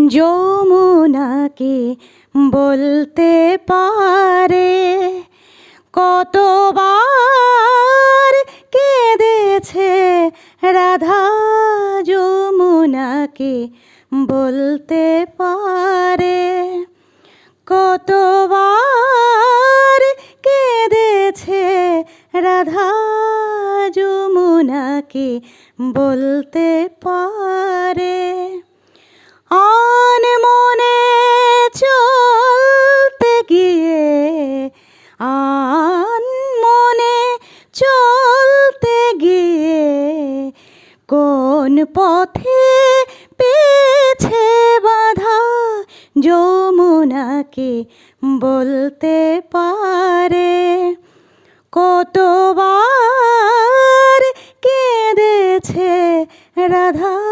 যমুনাকে বলতে পারে কতবার কেঁদেছে রাধা। যমুনাকে বলতে পারে কতবার কেঁদেছে রাধা। যমুনাকে বলতে পারে আনমনে চলতে গিয়ে, আনমনে চলতে গিয়ে কোন পথে পেয়েছে বাধা। যমুনাকে বলতে পারে কতবার কেঁদেছে রাধা।